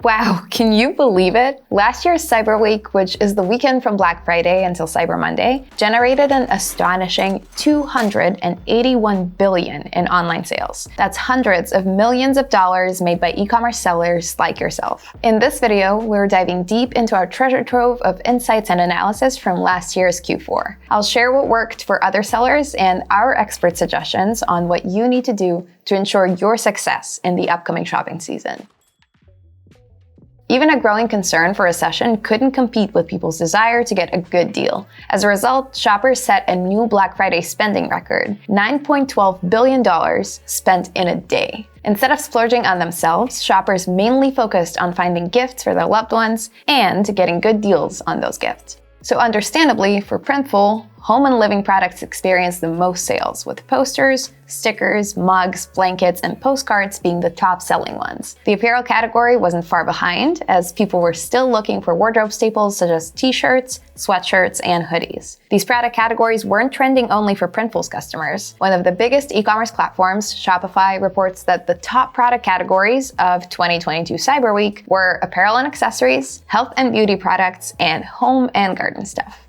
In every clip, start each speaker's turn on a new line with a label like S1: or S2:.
S1: Wow, can you believe it? Last year's Cyber Week, which is the weekend from Black Friday until Cyber Monday, generated an astonishing $281 billion in online sales. That's hundreds of millions of dollars made by e-commerce sellers like yourself. In this video, we're diving deep into our treasure trove of insights and analysis from last year's Q4. I'll share what worked for other sellers and our expert suggestions on what you need to do to ensure your success in the upcoming shopping season. Even a growing concern for recession couldn't compete with people's desire to get a good deal. As a result, shoppers set a new Black Friday spending record, $9.12 billion spent in a day. Instead of splurging on themselves, shoppers mainly focused on finding gifts for their loved ones and getting good deals on those gifts. So understandably, for Printful, home and living products experienced the most sales, with posters, stickers, mugs, blankets, and postcards being the top-selling ones. The apparel category wasn't far behind, as people were still looking for wardrobe staples such as t-shirts, sweatshirts, and hoodies. These product categories weren't trending only for Printful's customers. One of the biggest e-commerce platforms, Shopify, reports that the top product categories of 2022 Cyber Week were apparel and accessories, health and beauty products, and home and garden stuff.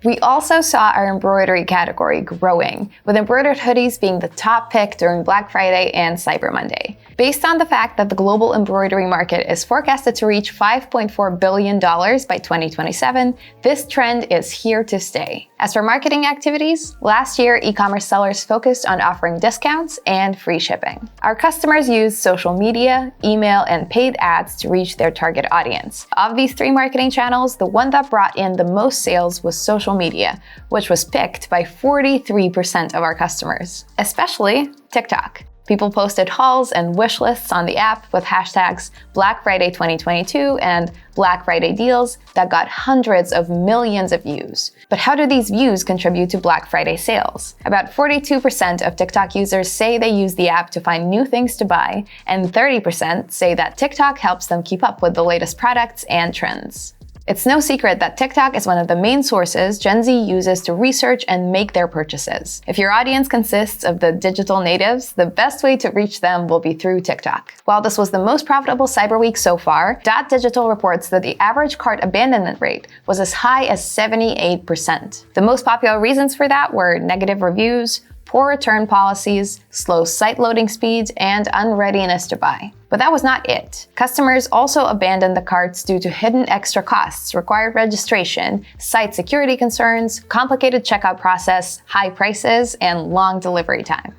S1: We also saw our embroidery category growing, with embroidered hoodies being the top pick during Black Friday and Cyber Monday. Based on the fact that the global embroidery market is forecasted to reach $5.4 billion by 2027, this trend is here to stay. As for marketing activities, last year e-commerce sellers focused on offering discounts and free shipping. Our customers used social media, email, and paid ads to reach their target audience. Of these three marketing channels, the one that brought in the most sales was social media, which was picked by 43% of our customers, especially TikTok. People posted hauls and wish lists on the app with hashtags Black Friday 2022 and Black Friday deals that got hundreds of millions of views. But how do these views contribute to Black Friday sales? About 42% of TikTok users say they use the app to find new things to buy, and 30% say that TikTok helps them keep up with the latest products and trends. It's no secret that TikTok is one of the main sources Gen Z uses to research and make their purchases. If your audience consists of the digital natives, the best way to reach them will be through TikTok. While this was the most profitable Cyber Week so far, Digital reports that the average cart abandonment rate was as high as 78%. The most popular reasons for that were negative reviews, poor return policies, slow site loading speeds, and unreadiness to buy. But that was not it. Customers also abandoned the carts due to hidden extra costs, required registration, site security concerns, complicated checkout process, high prices, and long delivery time.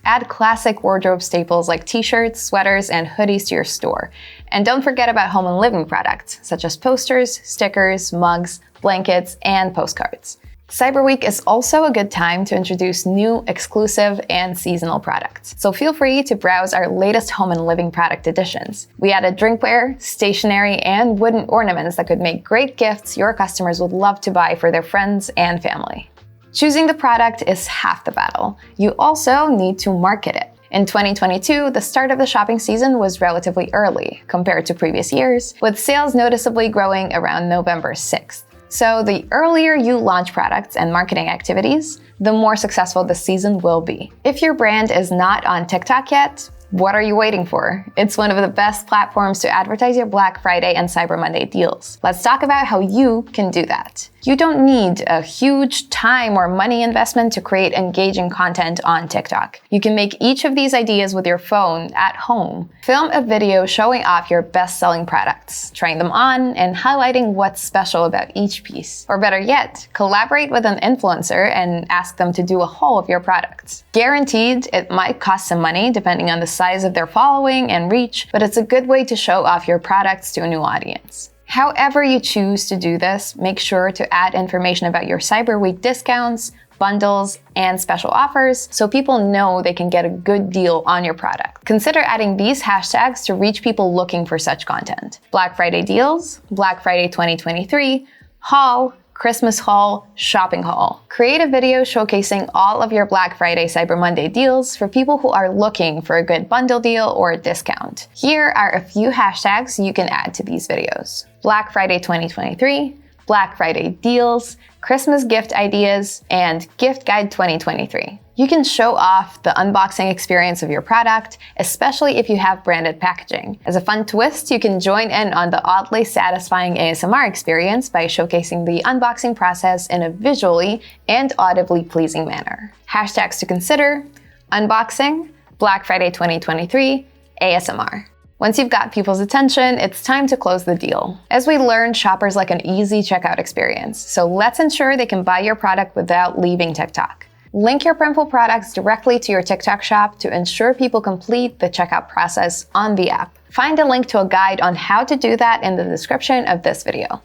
S1: Add classic wardrobe staples like t-shirts, sweaters, and hoodies to your store. And don't forget about home and living products, such as posters, stickers, mugs, blankets, and postcards. Cyber Week is also a good time to introduce new, exclusive, and seasonal products. So feel free to browse our latest home and living product additions. We added drinkware, stationery, and wooden ornaments that could make great gifts your customers would love to buy for their friends and family. Choosing the product is half the battle. You also need to market it. In 2022, the start of the shopping season was relatively early compared to previous years, with sales noticeably growing around November 6th. So the earlier you launch products and marketing activities, the more successful the season will be. If your brand is not on TikTok yet, what are you waiting for? It's one of the best platforms to advertise your Black Friday and Cyber Monday deals. Let's talk about how you can do that. You don't need a huge time or money investment to create engaging content on TikTok. You can make each of these ideas with your phone at home. Film a video showing off your best-selling products, trying them on, and highlighting what's special about each piece. Or better yet, collaborate with an influencer and ask them to do a haul of your products. Guaranteed, it might cost some money depending on the size of their following and reach, but it's a good way to show off your products to a new audience. However you choose to do this, make sure to add information about your Cyber Week discounts, bundles, and special offers so people know they can get a good deal on your product. Consider adding these hashtags to reach people looking for such content. Black Friday deals, Black Friday 2023, haul, Christmas haul, shopping haul. Create a video showcasing all of your Black Friday Cyber Monday deals for people who are looking for a good bundle deal or a discount. Here are a few hashtags you can add to these videos. Black Friday 2023, Black Friday deals, Christmas gift ideas, and Gift Guide 2023. You can show off the unboxing experience of your product, especially if you have branded packaging. As a fun twist, you can join in on the oddly satisfying ASMR experience by showcasing the unboxing process in a visually and audibly pleasing manner. Hashtags to consider: unboxing, Black Friday 2023, ASMR. Once you've got people's attention, it's time to close the deal. As we learned, shoppers like an easy checkout experience, so let's ensure they can buy your product without leaving TikTok. Link your Printful products directly to your TikTok shop to ensure people complete the checkout process on the app. Find a link to a guide on how to do that in the description of this video.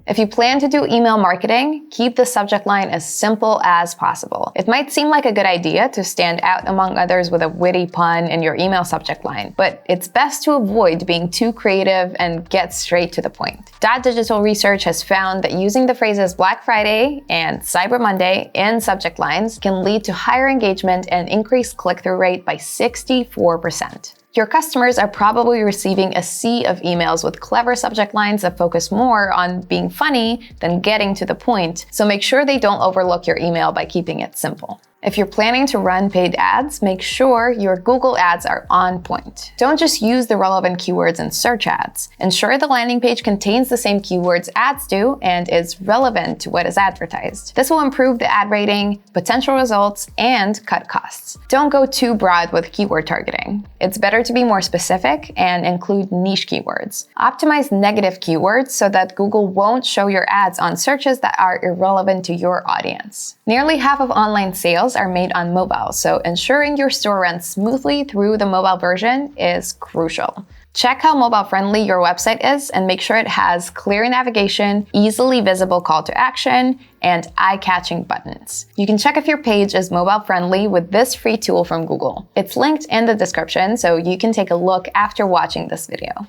S1: If you plan to do email marketing, keep the subject line as simple as possible. It might seem like a good idea to stand out among others with a witty pun in your email subject line, but it's best to avoid being too creative and get straight to the point. Digital research has found that using the phrases Black Friday and Cyber Monday in subject lines can lead to higher engagement and increased click-through rate by 64%. Your customers are probably receiving a sea of emails with clever subject lines that focus more on being funny than getting to the point, so make sure they don't overlook your email by keeping it simple. If you're planning to run paid ads, make sure your Google ads are on point. Don't just use the relevant keywords in search ads. Ensure the landing page contains the same keywords ads do and is relevant to what is advertised. This will improve the ad rating, potential results, and cut costs. Don't go too broad with keyword targeting. It's better to be more specific and include niche keywords. Optimize negative keywords so that Google won't show your ads on searches that are irrelevant to your audience. Nearly half of online sales are made on mobile, so ensuring your store runs smoothly through the mobile version is crucial. Check how mobile-friendly your website is and make sure it has clear navigation, easily visible call to action, and eye-catching buttons. You can check if your page is mobile-friendly with this free tool from Google. It's linked in the description, so you can take a look after watching this video.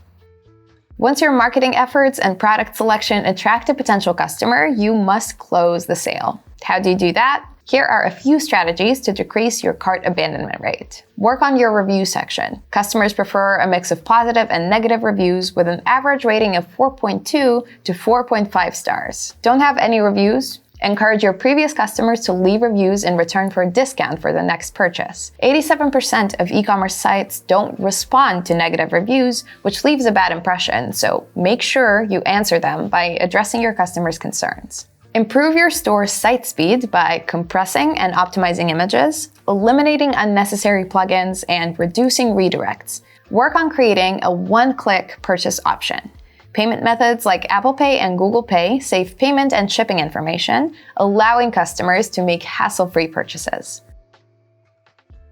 S1: Once your marketing efforts and product selection attract a potential customer, you must close the sale. How do you do that? Here are a few strategies to decrease your cart abandonment rate. Work on your review section. Customers prefer a mix of positive and negative reviews with an average rating of 4.2 to 4.5 stars. Don't have any reviews? Encourage your previous customers to leave reviews in return for a discount for the next purchase. 87% of e-commerce sites don't respond to negative reviews, which leaves a bad impression, so make sure you answer them by addressing your customers' concerns. Improve your store's site speed by compressing and optimizing images, eliminating unnecessary plugins, and reducing redirects. Work on creating a one-click purchase option. Payment methods like Apple Pay and Google Pay save payment and shipping information, allowing customers to make hassle-free purchases.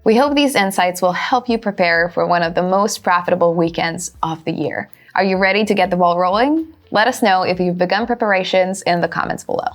S1: We hope these insights will help you prepare for one of the most profitable weekends of the year. Are you ready to get the ball rolling? Let us know if you've begun preparations in the comments below.